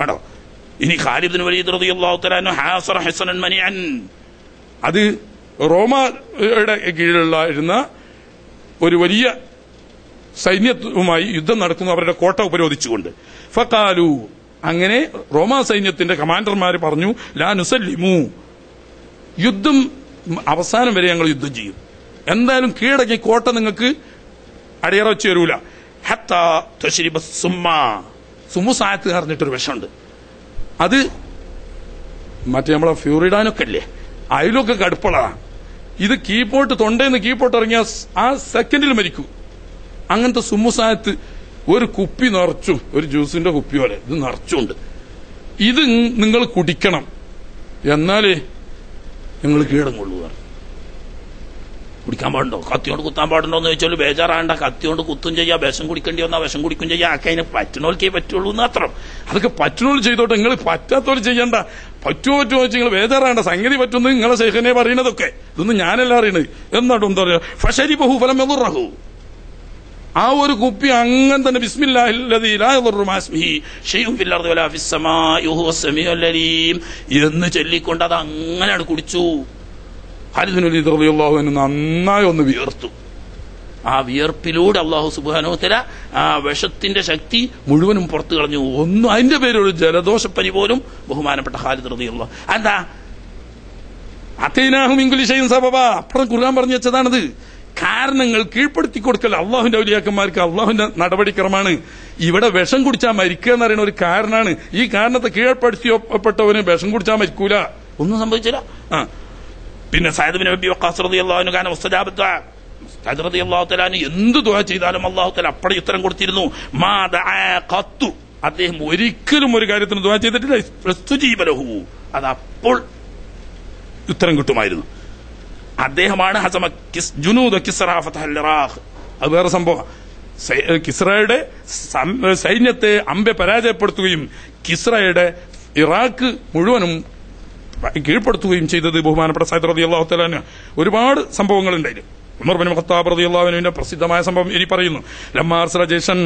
കേട്ടോ. ഇനി Khalid bin Waleed റളിയല്ലാഹു തആല അൻഹു ഹാസറ ഹസനൻ മനിഅൻ, അത് റോമയുടെ കീഴിലുള്ള ഒരു വലിയ സൈന്യവുമായി യുദ്ധം നടക്കുന്നു, അവരുടെ കോട്ട ഉപരോധിച്ചുകൊണ്ട്. ഫഖാലു, അങ്ങനെ റോമാ സൈന്യത്തിന്റെ കമാൻഡർമാർ പറഞ്ഞു, ലാ നുസല്ലിമു, യുദ്ധം അവസാനം വരെ ഞങ്ങൾ യുദ്ധം ചെയ്യും, എന്തായാലും കീഴടങ്ങി കോട്ട നിങ്ങൾക്ക് അടിയറ വെച്ച് തരൂല. ഹത്താ തശ്രിബ സുമുസായത്ത് പറഞ്ഞിട്ടൊരു വിഷമുണ്ട്, അത് മറ്റേ നമ്മളെ ഫ്യൂറിഡാനൊക്കെ അല്ലേ, അതിലൊക്കെ കടുപ്പുള്ളതാണ്. ഇത് കീപ്പോട്ട് തൊണ്ടേന്ന് കീപ്പോട്ട് ഇറങ്ങിയ ആ സെക്കൻഡിൽ മരിക്കൂ. അങ്ങനത്തെ സുമുസായത്ത് ഒരു കുപ്പി നിറച്ചും, ഒരു ജ്യൂസിന്റെ കുപ്പി പോലെ ഇത് നിറച്ചുണ്ട്. ഇത് നിങ്ങൾ കുടിക്കണം, എന്നാലേ നിങ്ങൾ കീഴടങ്ങുള്ളൂ. കുടിക്കാൻ പാടുണ്ടോ? കത്തിയോണ്ട് കുത്താൻ പാടുണ്ടോ എന്ന് ചോദിച്ചാൽ ബേജാറാണ്ട, കത്തിയോണ്ട് കുത്തും ചെയ്യാം, വിഷം കുടിക്കേണ്ടി വന്നാൽ വിഷം കുടിക്കും ചെയ്യാം. ആക്കെ അതിന് പറ്റുന്നോൽക്കേ പറ്റുള്ളൂ എന്ന് മാത്രം. അതൊക്കെ പറ്റുന്നോൾ ചെയ്തോട്ടെ, നിങ്ങൾ പറ്റാത്തോൾ ചെയ്യണ്ട. പറ്റുമോ വെച്ച് നിങ്ങൾ ബേജാറാണ്ട, സംഗതി പറ്റുന്നത് നിങ്ങളെ ശേഖനെ പറയുന്നതൊക്കെ, ഇതൊന്നും ഞാനല്ല അറിയണത് എന്നാട്ടും എന്താ പറയാ. ഫശരിബഹു ഫലം യദുറഹു, ആ ഒരു കുപ്പി അങ്ങനെ തന്നെ ബിസ്മില്ലാഹില്ലദീ ലാ യദുറു മാ ഇസ്മിഹി ശൈഉൻ ഫിൽ അർദി വലാ ഫിസ് സമാഇ വഹുവസ് സമീഉൽ അലീം എന്ന് ചൊല്ലിക്കൊണ്ട് അത് അങ്ങനെയാണ് കുടിച്ചു. ഖാലിദ് ബിൻ വലീദ് റളിയല്ലാഹു അൻഹു നന്നായി ഒന്ന് വിയർത്തു. ആ വിയർപ്പിലൂടെ അല്ലാഹു സുബ്ഹാനഹു വ തആല ആ വിഷത്തിന്റെ ശക്തി മുഴുവനും പുറത്തു കളഞ്ഞു. ഒന്നും അതിന്റെ പേരൊരു ജലദോഷപ്പനി പോലും ബഹുമാനപ്പെട്ട ഖാലിദ് റളിയല്ലാഹു എന്താ അതൈനാഹു മിൻ കുല്ലി ശൈഇൻ സബബ, അപ്പുറം ഖുർആൻ പറഞ്ഞു വെച്ചതാണത്. കാരണങ്ങൾ കീഴ്പ്പെടുത്തി കൊടുക്കൽ അള്ളാഹുവിന്റെ ഔലിയാക്കന്മാർക്ക് അള്ളാഹുവിന്റെ നടപടിക്രമമാണ്. ഇവിടെ വിഷം കുടിച്ചാൽ മരിക്കുക എന്ന് പറയുന്ന ഒരു കാരണമാണ്. ഈ കാരണത്തെ കീഴ്പ്പെടുത്തിയപ്പെട്ടവന് വിഷം കുടിച്ചാൽ മരിക്കൂല, ഒന്നും സംഭവിച്ചില്ല. പിന്നെ സഅദ് ബിൻ അബീ വഖാസ് റളിയല്ലാഹു അൻഹു കാന മുസ്തജാബ ദുആ, സഅദ് റളിയല്ലാഹു തആല എന്ത് ദുആ ചെയ്താലും അല്ലാഹു തആല അപ്പടി ഉത്തരം കൊടുത്തിരുന്നു. മാ ദഅ ഖത്തു, അദ്ദേഹം ഒരിക്കലും ഒരു കാര്യത്തിന് ദുആ ചെയ്തിട്ടില്ല. ഫസ്തുജീബ ലഹു, അത് അപ്പോൾ ഉത്തരം കിട്ടുമായിരുന്നു. അദ്ദേഹമാണ് ഹസമ ജുനൂദ കിസ്റ ഫതഹൽ ഇറാഖ്. അത് വേറെ സംഭവം. കിസ്റയുടെ സൈന്യത്തെ അമ്പെ പരാജയപ്പെടുത്തുകയും കിസ്റയുടെ ഇറാഖ് മുഴുവനും കീഴ്പ്പെടുത്തുകയും ചെയ്തത് ബഹുമാനപ്പെട്ട സഅദ് റളിയല്ലാഹു തആല അൻഹു. ഒരുപാട് സംഭവങ്ങളുണ്ടായിരുന്നു. ഉമർ ബിൻ ഖത്താബ് റളിയല്ലാഹു അൻഹുവിന്റെ പ്രസിദ്ധമായ സംഭവം ഇനി പറയുന്നു. ലമ്മാ അർസല ജയ്ഷൻ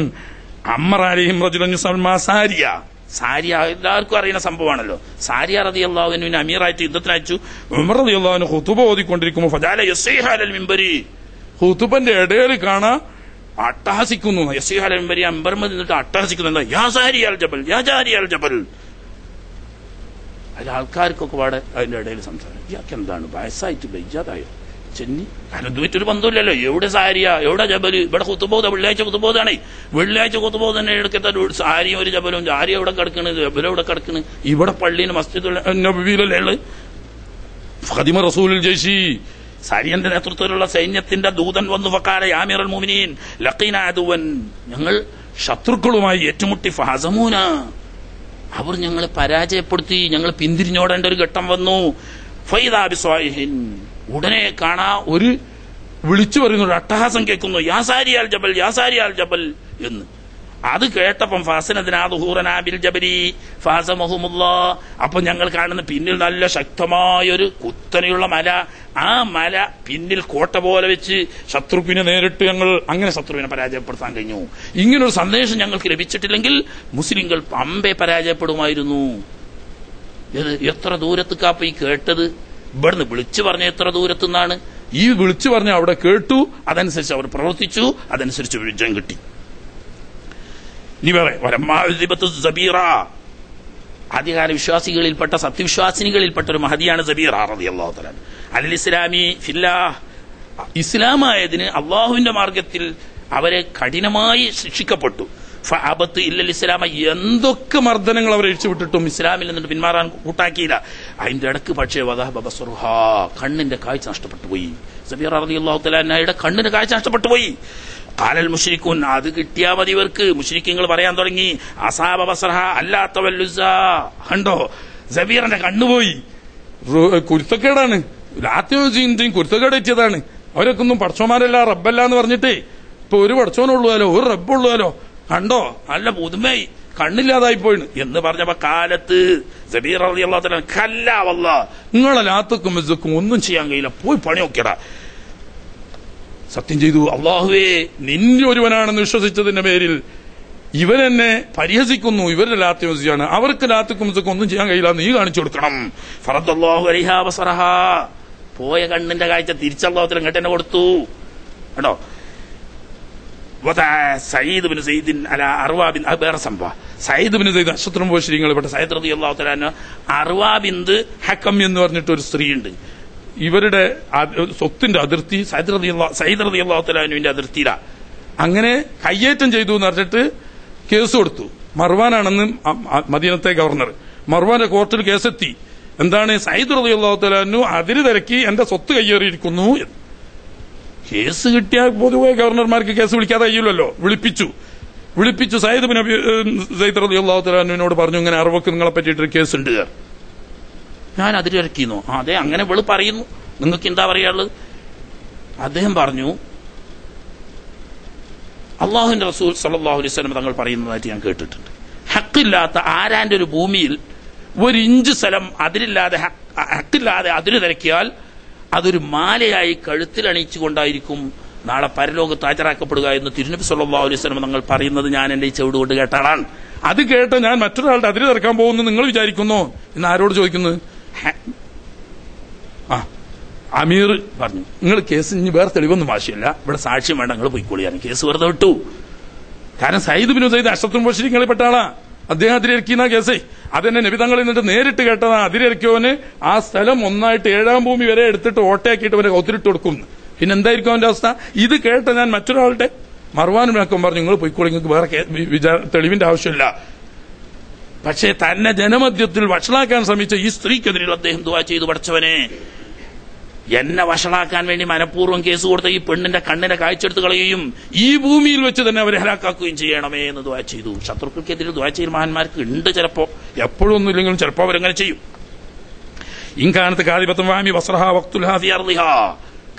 അമ്മറ അലൈഹിം റജുലൻ യുസമ്മാ സാരിയ, സാരിയ എല്ലാവർക്കും അറിയുന്ന സംഭവമാണല്ലോ. സാരിയ റളിയല്ലാഹു അൻഹുവിനെ അമീറായിട്ട് യുദ്ധത്തിന് അയച്ചു. ഉമർ റളിയല്ലാഹു അൻഹു ഖുതുബ ഓതിക്കൊണ്ടിരിക്കുമ്പോൾ ഫജാല യസീഹ അലൽ മിമ്പരി, ഖുതുബന്റെ ഇടയിൽ കാണാ അട്ടഹസിക്കുന്നു. യസീഹ അലൽ മിമ്പരി, അമ്പർമ നിന്നിട്ട് അട്ടഹസിക്കുന്നു. യാ സാരിയ അൽ ജബൽ, യാ ജാരിയ അൽ ജബൽ. അതിൽ ആൾക്കാർക്കൊക്കെ പാടെ അതിന്റെ ഇടയിൽ സംസാരം. ഇയാൾക്ക് എന്താണ് വയസ്സായിട്ട് ബൈജാതായോ ചെന്നി? കാരണം ഇതുമായിട്ടൊരു ബന്ധമില്ലല്ലോ. എവിടെ സാരിയ, എവിടെ ജബല്? ഇവിടെ കുത്തുബോധ, വെള്ളിയാഴ്ച കുത്തുബോധാണ്. വെള്ളിയാഴ്ച കുത്തുബോധ തന്നെ എടുക്കത്ത സാരിയും ഒരു ജബലും. ജാരി എവിടെ കിടക്കണ്, ജബലും എവിടെ കിടക്കണ്? ഇവിടെ പള്ളിയിൽ മസ്ജിദുൽ നബവിയിലല്ലേ ഉള്ളത്. ഖദിമ റസൂലുൽ ജയ്ഷി, സാരിയന്റെ നേതൃത്വത്തിലുള്ള സൈന്യത്തിന്റെ ദൂതൻ വന്നു. ഫഖാല യാ അമീറൽ മുഅ്മിനീൻ ലഖീന അദുവൻ, ഞങ്ങൾ ശത്രുക്കളുമായി ഏറ്റുമുട്ടി. ഫഹസമൂന, അവർ ഞങ്ങളെ പരാജയപ്പെടുത്തി, ഞങ്ങൾ പിന്തിരിഞ്ഞോടേണ്ട ഒരു ഘട്ടം വന്നു. ഫൈദാ ബിസ്വായിഹിൻ, ഉടനെ കാണാ ഒരു വിളിച്ചു പറയുന്ന ഒരു അട്ടഹാസം കേൾക്കുന്നു. യാ സാരിയാൽ ജബൽ, യാ സാരിയാൽ ജബൽ എന്ന്. അത് കേട്ടപ്പം ഫാസനദിനാദുഹൂറനാബിൽ ജബരി ഫാസമഹുമുല്ലാഹ്, അപ്പൊ ഞങ്ങൾ കാണുന്ന പിന്നിൽ നല്ല ശക്തമായൊരു കുത്തനെയുള്ള മല. ആ മല പിന്നിൽ കോട്ട പോലെ വെച്ച് ശത്രുവിനെ നേരിട്ട് ഞങ്ങൾ അങ്ങനെ ശത്രുവിനെ പരാജയപ്പെടുത്താൻ കഴിഞ്ഞു. ഇങ്ങനൊരു സന്ദേശം ഞങ്ങൾക്ക് ലഭിച്ചിട്ടില്ലെങ്കിൽ മുസ്ലിങ്ങൾ പമ്പെ പരാജയപ്പെടുമായിരുന്നു. എത്ര ദൂരത്തേക്കാപ്പ ഈ കേട്ടത്? ഇവിടുന്ന് വിളിച്ചു പറഞ്ഞ എത്ര ദൂരത്തുനിന്നാണ്? ഈ വിളിച്ചു പറഞ്ഞ അവിടെ കേട്ടു, അതനുസരിച്ച് അവർ പ്രവർത്തിച്ചു, അതനുസരിച്ച് വിജയം കിട്ടി. ഇനി വേറെ സബീറ, ആദ്യകാല വിശ്വാസികളിൽപ്പെട്ട സത്യവിശ്വാസിനികളിൽപ്പെട്ട ഒരു മഹദിയാണ് സബീറ റളിയല്ലാഹു തആല അൽ ഇസ്ലാമി ഫില്ലാഹ്. ഇസ്ലാമായതിന് അള്ളാഹുവിന്റെ മാർഗത്തിൽ അവരെ കഠിനമായി ശിക്ഷിക്കപ്പെട്ടു. ഫഅബത്ത് ഇല്ലൽ ഇസ്ലാമ, എന്തൊക്കെ മർദ്ദനങ്ങൾ അവരെ അഴിച്ചുവിട്ടിട്ടും ഇസ്ലാമിൽ നിന്നിട്ട് പിന്മാറാൻ കൂട്ടാക്കിയില്ല. അതിന്റെ ഇടക്ക് പക്ഷേ വദഹബ ബസറുഹാ, കണ്ണിന്റെ കാഴ്ച നഷ്ടപ്പെട്ടു പോയി. സബീറ റളിയല്ലാഹു തആല അൻഹയുടെ കണ്ണിന്റെ കാഴ്ച നഷ്ടപ്പെട്ടു പോയി. ഖാലൽ മുശ്രികൂൻ, അത് കിട്ടിയാ മതി ഇവർക്ക്. മുശ്രിക്കീങ്ങൾ പറയാൻ തുടങ്ങി അസാബ ബസറഹ അല്ലാത്ത വല്ലുസ. കണ്ടോ, സബീറിന്റെ കണ്ണുപോയി. കുരുത്തക്കേടാണ്, രാത്രിയും കുരുത്തക്കേട് എത്തിയതാണ്. അവരൊക്കെ ഒന്നും പടച്ചോമാരല്ല റബ്ബല്ല എന്ന് പറഞ്ഞിട്ട് ഇപ്പൊ ഒരു പടച്ചോനുള്ളൂല്ലോ, ഒരു റബ്ബുള്ളൂല്ലോ. കണ്ടോ, നല്ല പുതുമയായി, കണ്ണില്ലാതായി പോയിന് എന്ന് പറഞ്ഞപ്പോ കാലത്ത് സബീർ റളിയല്ലാഹു തആല കല്ല വല്ലാഹ്, നിങ്ങളെ ലാത്തക്കും മിസ്സക്കും ഒന്നും ചെയ്യാൻ കഴിയില്ല, പോയി പണി നോക്കിയടാ. സത്യം ചെയ്തു, അള്ളാഹുവേ നിന്നെ ഒരുവനാണെന്ന് വിശ്വസിച്ചതിന്റെ പേരിൽ ഇവരെന്നെ പരിഹസിക്കുന്നു, ഇവരുടെ ലാത്ത് യൂസിയാണ്, അവർക്ക് ലാത്തുക്കും ഒന്നും ചെയ്യാൻ കഴിയില്ല, നീ കാണിച്ചു കൊടുക്കണം. ഫറദല്ലാഹു അലൈഹാ ബസറഹാ, പോയ കണ്ണിന്റെ കാഴ്ച തിരിച്ചല്ലാഹുവിൽ ഇങ്ങോട്ട് തന്നെ കൊടുത്തു കേട്ടോ. സയ്യിദ് ബിൻ സയ്യിദിൻ അല അർവാ ബിൻ, അത് വേറെ സംഭവം. സയ്യിദ് ബിൻ സയ്യിദ് അശ്വത്രം പോശ്രീങ്ങളിൽപ്പെട്ട സയ്യിദ് റളിയല്ലാഹു തആല അൻഹു അർവാ ബിന്ത് ഹക്കം എന്ന് പറഞ്ഞിട്ട് ഒരു സ്ത്രീയുണ്ട്. ഇവരുടെ സ്വത്തിന്റെ അതിർത്തി സയ്യിദ് റളിയല്ലാഹു തആല അൻഹുവിന്റെ അതിർത്തിയിലാണ്. അങ്ങനെ കയ്യേറ്റം ചെയ്തു എന്ന് പറഞ്ഞിട്ട് കേസ് കൊടുത്തു. മർവാനാണെന്ന് മദീനത്തെ ഗവർണർ. മർവാന്റെ കോർട്ടിൽ കേസെത്തി. എന്താണ്, സയ്യിദ് റളിയല്ലാഹു തആല അൻഹു അതിര് തിരക്കി എന്റെ സ്വത്ത് കയ്യേറിയിരിക്കുന്നു. കേസ് കിട്ടിയാൽ പൊതുവെ ഗവർണർമാർക്ക് കേസ് വിളിക്കാതെ കഴിയില്ലല്ലോ. വിളിപ്പിച്ചു സയ്യിദ് ബിൻ സയ്യിദ് റളിയല്ലാഹു തആല അൻഹുവിനോട് പറഞ്ഞു, ഇങ്ങനെ അർവക്ക് നിങ്ങളെ പറ്റിയിട്ടൊരു കേസ് ഉണ്ട്. ഞാൻ അതിരിറക്കിന്നു. അതെ, അങ്ങനെ ഇവള് പറയുന്നു, നിങ്ങൾക്ക് എന്താ പറയാനുള്ളത്? അദ്ദേഹം പറഞ്ഞു, അള്ളാഹുവിന്റെ റസൂൽ സല്ലല്ലാഹു അലൈഹി വസല്ലം തങ്ങൾ പറയുന്നതായിട്ട് ഞാൻ കേട്ടിട്ടുണ്ട്. ഹക്കില്ലാത്ത ആരാന്റെ ഒരു ഭൂമിയിൽ ഒരു ഇഞ്ച് സ്ഥലം അതിരില്ലാതെ ഹക്കില്ലാതെ അതിര് തിരക്കിയാൽ അതൊരു മാലയായി കഴുത്തിലണിയിച്ചു കൊണ്ടായിരിക്കും നാളെ പരലോകത്ത് ഹാജരാക്കപ്പെടുക എന്ന് തിരുനബി സല്ലല്ലാഹു അലൈഹി വസല്ലം തങ്ങൾ പറയുന്നത് ഞാൻ എന്റെ ഈ ചെവിട് കൊണ്ട് കേട്ടാളാണ്. അത് കേട്ട ഞാൻ മറ്റൊരാളുടെ അതിര് തിരക്കാൻ പോകുന്നു നിങ്ങൾ വിചാരിക്കുന്നു എന്ന് ആരോട് ചോദിക്കുന്നു? അമീർ പറഞ്ഞു, നിങ്ങൾ കേസ് ഇനി വേറെ തെളിവൊന്നും ആവശ്യമില്ല, ഇവിടെ സാക്ഷ്യം വേണ്ട, നിങ്ങൾ പോയിക്കോളിയാണ്. കേസ് വെറുതെ വിട്ടു. കാരണം സയ്യിദ് ബിൻ സയ്യിദ് അശ്റഫുൽ മുബശ്ശിരീങ്ങളിൽ പെട്ട ആളാ. അദ്ദേഹം അതിരിറക്കിയ കേസ് അതെന്നെ നബി തങ്ങൾ എന്നിട്ട് നേരിട്ട് കേട്ടതാ. അതിരിറക്കിയവന് ആ സ്ഥലം ഒന്നായിട്ട് 7-ാം ഭൂമി വരെ എടുത്തിട്ട് ഓട്ടയാക്കിയിട്ട് അവനെ ഒത്തിരിട്ട് കൊടുക്കും. പിന്നെ എന്തായിരിക്കും അവന്റെ അവസ്ഥ? ഇത് കേട്ട ഞാൻ മറ്റൊരാളുടെ മർവാനുമാക്കം പറഞ്ഞു, നിങ്ങൾ പോയിക്കോളി, നിങ്ങൾക്ക് വേറെ തെളിവിന്റെ ആവശ്യമില്ല. പക്ഷേ തന്നെ ജനമധ്യത്തിൽ വഷളാക്കാൻ ശ്രമിച്ച ഈ സ്ത്രീക്കെതിരെ അദ്ദേഹം ദുആ ചെയ്തു, പഠിച്ചവനെ എന്നെ വഷളാക്കാൻ വേണ്ടി മനഃപൂർവ്വം കേസ് കൊടുത്ത ഈ പെണ്ണിന്റെ കണ്ണിനെ കാഴ്ചെടുത്ത് കളയുകയും ഈ ഭൂമിയിൽ വെച്ച് തന്നെ അവരെ ഹലാക്കാക്കുകയും ചെയ്യണമേ എന്ന് ദുആ ചെയ്തു. ശത്രുക്കൾക്കെതിരെ ദുആ ചെയ്യൽ മഹാന്മാർക്ക് ഉണ്ട്. ചിലപ്പോ, എപ്പോഴും ഒന്നും ഇല്ലെങ്കിലും ചിലപ്പോ അവരെങ്ങനെ ചെയ്യും. ഇൻകാനത്ത് കാദിബത്തുൻ വാമി വസ്റഹാ വഖ്തുൽഹാ ഫി അർളിഹാ,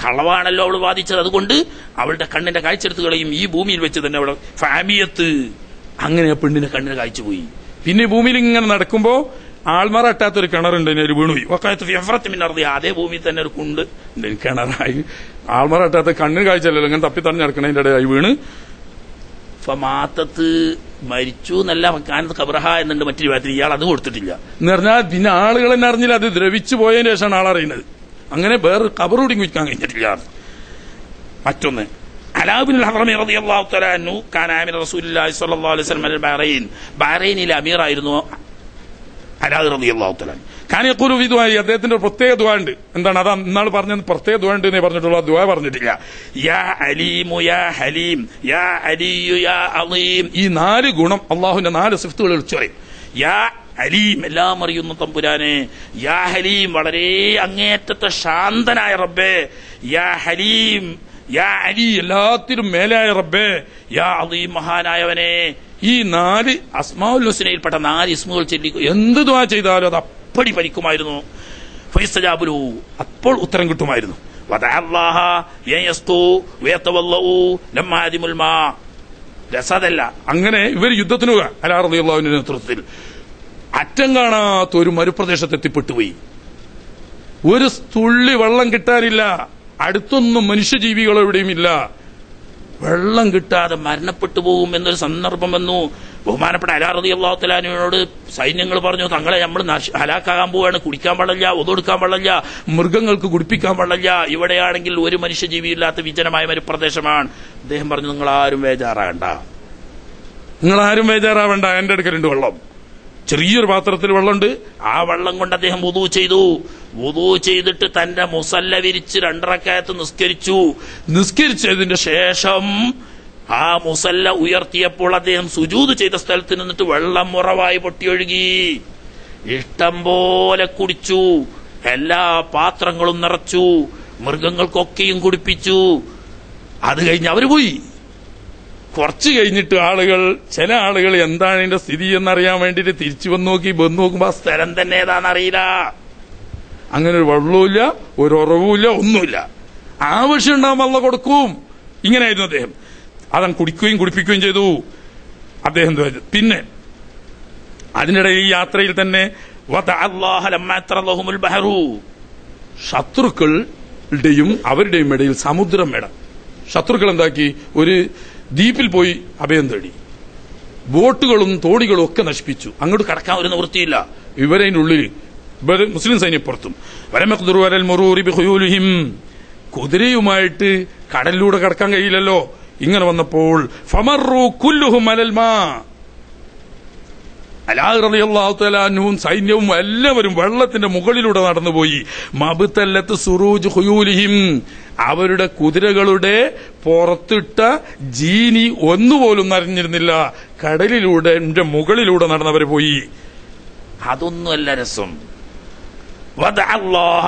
കളവാണല്ലോ അവൾ വാദിച്ചത്, അതുകൊണ്ട് അവളുടെ കണ്ണിന്റെ കാഴ്ചെടുത്ത് കളയും ഈ ഭൂമിയിൽ വെച്ച് തന്നെ അവളെ ഫാമിയത്ത്. അങ്ങനെ ആ പെണ്ണിന്റെ കണ്ണിന് കാഴ്ച പോയി. പിന്നെ ഭൂമിയിൽ ഇങ്ങനെ നടക്കുമ്പോ ആൾമറ അട്ടാത്തൊരു കിണറുണ്ട്, അതിന് വീണുപോയി. അതേ ഭൂമിയിൽ തന്നെ ഒരു കുണ്ട് കിണറായി. ആൾമറ അട്ടാത്ത കണ്ണിന് കാഴ്ചയല്ലല്ലോ, ഇങ്ങനെ തപ്പിത്തറഞ്ഞ് നടക്കണതിന്റെ ഇടയായി വീണ് ഫമാത്തത്ത് മരിച്ചു എന്നല്ല, കാനത്ത് ഖബറഹ എന്നുണ്ട് മറ്റൊരു ഭാഗത്തിൽ. ഇയാൾ അത് കൊടുത്തിട്ടില്ല എന്ന് പറഞ്ഞാൽ പിന്നെ ആളുകൾ തന്നെ അറിഞ്ഞില്ല. അത് ദ്രവിച്ചു പോയതിനു ശേഷമാണ് ആളറിയുന്നത്. അങ്ങനെ വേറെ ഖബറൂടി കുഴിക്കാൻ കഴിഞ്ഞിട്ടില്ല. മറ്റൊന്ന്, അലാബിൻ ഹറമി റളിയല്ലാഹു തആല അൻഹു കാന അമീർ റസൂലുള്ളാഹി സ്വല്ലല്ലാഹു അലൈഹി വസല്ലം അൽ ബഹ്റൈൻ, ബഹ്റൈനിലെ അമീറായിരുന്നു അലാബ് റളിയല്ലാഹു തആല. കാന യഖൂലു ഫി ദുആഇ, അദ്ദേഹത്തിന്റെ പ്രത്യേക ദുആ ഉണ്ട്. എന്താണ് അത്? ഇന്നാൾ പറഞ്ഞത് പ്രത്യേക ദുആ ഉണ്ട് എന്നേ പറഞ്ഞിട്ടുള്ള ദുആ പറഞ്ഞിട്ടില്ല. യാ അലീമു യാ ഹലീം യാ അലിയു യാ അളീം. ഈ 4 ഗുണം അല്ലാഹുവിന്റെ 4 സിഫത്തുകൾ വിളിച്ചു പറയും. യാ അലീം, എല്ലാം അറിയുന്ന തമ്പുരാനെ. യാ ഹലീം, വളരെ അങ്ങേറ്റത്തെ ശാന്തനായ റബ്ബേ. യാ ഹലീം, യാ അലി, എല്ലാത്തിനും മേലായ റബ്ബേ. യാ അളീം, മഹാനായവനെ. ഈ 4 അസ്മാഉൽ ഹുസ്നയിൽപ്പെട്ട 4 ഇസ്മുകൾ ചൊല്ലി എന്ത് ദുആ ചെയ്താലും അത് അപ്പടി ഫലിക്കുമായിരുന്നു. ഫയസ്തജാബു, അപ്പോൾ ഉത്തരം കിട്ടുമായിരുന്നു. വദഅല്ലാഹ യസ്തു വയതവല്ലഉ ലമാദിമുൽ മാ. രസദല്ല. അങ്ങനെ ഇവർ യുദ്ധത്തിന് പോകാൻ അലാ റളിയല്ലാഹുവിന്റെ നേതൃത്വത്തിൽ അറ്റം കാണാത്ത ഒരു മരുപ്രദേശത്തെത്തിപ്പെട്ടുപോയി. ഒരു തുള്ളി വെള്ളം കിട്ടാനില്ല. അടുത്തൊന്നും മനുഷ്യജീവികൾ എവിടെയും ഇല്ല. വെള്ളം കിട്ടാതെ മരണപ്പെട്ടു പോകും എന്നൊരു സന്ദർഭം വന്നു. ബഹുമാനപ്പെട്ട അലാ റളിയല്ലാഹു തആല അൻഹുവിനോട് സൈന്യങ്ങൾ പറഞ്ഞു, തങ്ങളെ നമ്മൾ ഹലാക്കാകാൻ പോവുകയാണ്, കുടിക്കാൻ വെള്ളമില്ല, ഒതുകൊടുക്കാൻ വെള്ളമില്ല, മൃഗങ്ങൾക്ക് കുടിപ്പിക്കാൻ വെള്ളമില്ല, ഇവിടെയാണെങ്കിൽ ഒരു മനുഷ്യജീവിയില്ലാത്ത വിജനമായ ഒരു പ്രദേശമാണ്. അദ്ദേഹം പറഞ്ഞു, നിങ്ങളാരും ബേജാറാവണ്ട, എന്റെ അടുക്കലുണ്ട് വെള്ളം. ചെറിയൊരു പാത്രത്തിൽ വെള്ളമുണ്ട്. ആ വെള്ളം കൊണ്ട് അദ്ദേഹം വുദൂ ചെയ്തു. വുദൂ ചെയ്തിട്ട് തന്റെ മുസല്ല വിരിച്ച് 2 റക്അത്ത് നിസ്കരിച്ചതിന്റെ ശേഷം ആ മുസല്ല ഉയർത്തിയപ്പോൾ അദ്ദേഹം സുജൂദ് ചെയ്ത സ്ഥലത്ത് നിന്നിട്ട് വെള്ളം ഉറവായി പൊട്ടിയൊഴുകി. ഇഷ്ടം പോലെ കുടിച്ചു. എല്ലാ പാത്രങ്ങളും നിറച്ചു. മൃഗങ്ങൾക്കൊക്കെയും കുടിപ്പിച്ചു. അത് കഴിഞ്ഞ് അവര് പോയി. കുറച്ച് കഴിഞ്ഞിട്ട് ചില ആളുകൾ എന്താണ് ഇതിന്റെ സ്ഥിതി എന്നറിയാൻ വേണ്ടിട്ട് തിരിച്ചു വന്ന് നോക്കുമ്പോ ആ സ്ഥലം തന്നെ ഏതാണെന്നറിയില്ല. അങ്ങനെ ഒരു വെള്ളവുമില്ല, ഒരു ഉറവുമില്ല, ഒന്നുമില്ല. ആവശ്യം ഉണ്ടാകുമ്പോൾ അള്ളാഹ് കൊടുക്കും. ഇങ്ങനെയായിരുന്നു അദ്ദേഹം. അതൻ കുടിപ്പിക്കുകയും ചെയ്തു അദ്ദേഹം. പിന്നെ അതിനിടയിൽ ഈ യാത്രയിൽ തന്നെ ശത്രുക്കളുടെയും അവരുടെയും ഇടയിൽ സമുദ്രം വേണം. ശത്രുക്കൾ എന്താക്കി? ഒരു ദ്വീപിൽ പോയി അഭയം തേടി. ബോട്ടുകളും തോണികളും ഒക്കെ നശിപ്പിച്ചു. അങ്ങോട്ട് കടക്കാൻ ഒരു നിവൃത്തിയില്ല. ഇവരതിന്റെ ഉള്ളിൽ മുസ്ലിം സൈന്യപ്പുറത്തും കുതിരയുമായിട്ട് കടലിലൂടെ കടക്കാൻ കഴിയില്ലല്ലോ. ഇങ്ങനെ വന്നപ്പോൾ ഫമറു കുല്ലുഹും അലൽ മാ, അലാ റളിയല്ലാഹു തആല അൻഹും സൈന്യവും എല്ലാവരും വെള്ളത്തിന്റെ മുകളിലൂടെ നടന്നുപോയി. മബ്തല്ലത്ത് സുറൂജ് ഖുയൂലിഹിം, അവരുടെ കുതിരകളുടെ പുറത്തിട്ട ജീനി ഒന്നുപോലും നനഞ്ഞിരുന്നില്ല. കടലിലൂടെ മുകളിലൂടെ നടന്നവർ പോയി. അതൊന്നുമല്ല രസം. വദഅല്ലാഹ,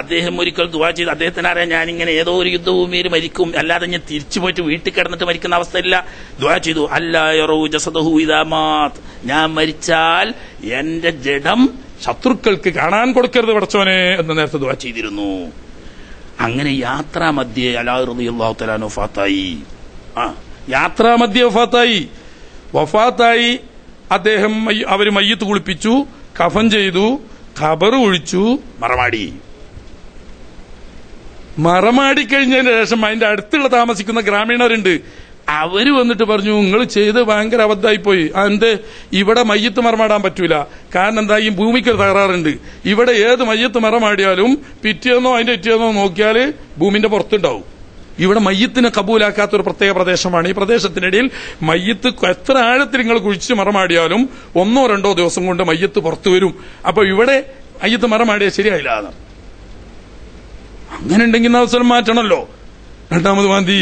അദ്ദേഹം ഒരിക്കൽ ദുആ ചെയ്തു. അദ്ദേഹത്തിന് അറിയാം ഞാനിങ്ങനെ ഏതോ ഒരു യുദ്ധഭൂമിയിൽ മരിക്കും, അല്ലാതെ ഞാൻ തിരിച്ചു പോയിട്ട് വീട്ടിൽ കിടന്നിട്ട് മരിക്കുന്ന അവസ്ഥയില്ല. ദുആ ചെയ്തു, അല്ലാ യറൂ ജസദഹു ഇദാ മാത്, ഞാൻ മരിച്ചാൽ എന്റെ ജഡം ശത്രുക്കൾക്ക് കാണാൻ കൊടുക്കരുത് പടച്ചോനെ എന്ന് നേരത്തെ ദുആ ചെയ്തിരുന്നു. അങ്ങനെ യാത്രാമധ്യേ അലാ റളിയല്ലാഹു തആല വഫാത്തായി. യാത്രാമധ്യേ വഫാത്തായി. അദ്ദേഹം അവര് മയ്യത്ത് കുളിപ്പിച്ചു, കഫൻ ചെയ്തു, ഖബർ ഒഴിച്ചു, മറമാടി കഴിഞ്ഞതിന് ശേഷം അതിന്റെ അടുത്തുള്ള താമസിക്കുന്ന ഗ്രാമീണരുണ്ട്. അവര് വന്നിട്ട് പറഞ്ഞു, നിങ്ങൾ ചെയ്ത് ഭയങ്കര അബദ്ധമായി പോയി. എന്ത്? ഇവിടെ മയ്യത്ത് മറമാടാൻ പറ്റൂല. കാരണം എന്താ, ഈ ഭൂമിക്കൊരു തകരാറുണ്ട്. ഇവിടെ ഏത് മയ്യത്ത് മറമാടിയാലും പിറ്റേന്നോ അതിന്റെ പിറ്റേന്നോ നോക്കിയാൽ ഭൂമിന്റെ പുറത്തുണ്ടാവും. ഇവിടെ മയ്യത്തിനെ കബൂലാക്കാത്തൊരു പ്രത്യേക പ്രദേശമാണ്. ഈ പ്രദേശത്തിനിടയിൽ മയ്യത്ത് എത്ര ആഴത്തിൽ നിങ്ങൾ കുഴിച്ച് മറമാടിയാലും 1-2 ദിവസം കൊണ്ട് മയ്യത്ത് പുറത്തു വരും. അപ്പൊ ഇവിടെ മയ്യത്ത് മറമാടിയാൽ ശരിയായില്ല. അങ്ങനെ ഉണ്ടെങ്കിൽ അവസരം മാറ്റണല്ലോ. രണ്ടാമത് മാന്തി,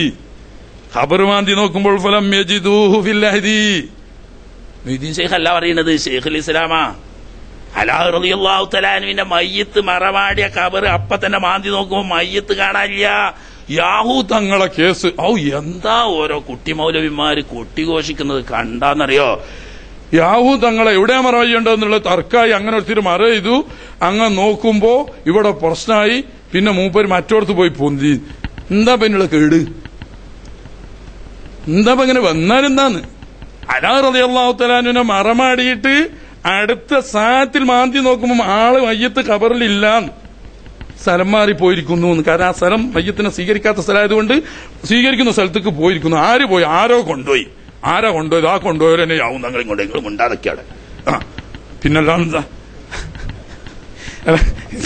ഖബർ മാന്തി നോക്കുമ്പോൾ ഫലം യജിദൂഹു ഫിൽ അഹ്ദി. മൊയ്തീൻ ശൈഖ് അല്ല പറയുന്നത്, ശൈഖുൽ ഇസ്ലാമാ. അലാ റളിയല്ലാഹു തആല അൻഹുവിന്റെ മയ്യത്ത് മറമാടിയ ഖബർ അപ്പ തന്നെ മാന്തി നോക്കുമ്പോൾ മയ്യത്ത് കാണാനില്ല. യാഹൂ തങ്ങളെ കേസ് എന്താ ഓരോ കുട്ടി മൗലവിമാര് കൊട്ടിഘോഷിക്കുന്നത് കണ്ടാന്നറിയോ? യാഹൂ തങ്ങളെ എവിടെ മറ ചെയ്യേണ്ടതെന്നുള്ള തർക്കായി അങ്ങനെ ഒത്തിരി മറ ചെയ്തു. അങ്ങ് നോക്കുമ്പോ ഇവിടെ പ്രശ്നമായി. പിന്നെ മൂപ്പര് മറ്റോടത്ത് പോയി പൊന്തി. എന്താ പിന്നുള്ള കേട്? എന്താ ഇങ്ങനെ വന്നാലെന്താന്ന്? അലാ റളിയല്ലാഹു തആല അൻഹുവിനെ മറമാടിയിട്ട് അടുത്ത സാത്തിൽ മാന്തി നോക്കുമ്പോ ആള് മയ്യത്ത് ഖബറിലില്ല, സ്ഥലം മാറി പോയിരിക്കുന്നു. കാരണം ആ സ്ഥലം മയ്യത്തിനെ സ്വീകരിക്കാത്ത സ്ഥലമായതുകൊണ്ട് സ്വീകരിക്കുന്ന സ്ഥലത്തേക്ക് പോയിരിക്കുന്നു. ആര് പോയി? ആരോ കൊണ്ടുപോയി. ആരാ കൊണ്ടുപോയത്? ആ കൊണ്ടുപോയവരെന്നെ ആവും തങ്ങളും കൊണ്ടുപോയി ഉണ്ടാതൊക്കെയാണ്. പിന്നല്ലാന്താ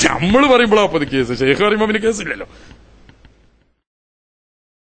നമ്മള് പറയുമ്പോഴാ അപ്പൊ കേസ്. ശേഖ് പറയുമ്പോ പിന്നെ കേസില്ലല്ലോ.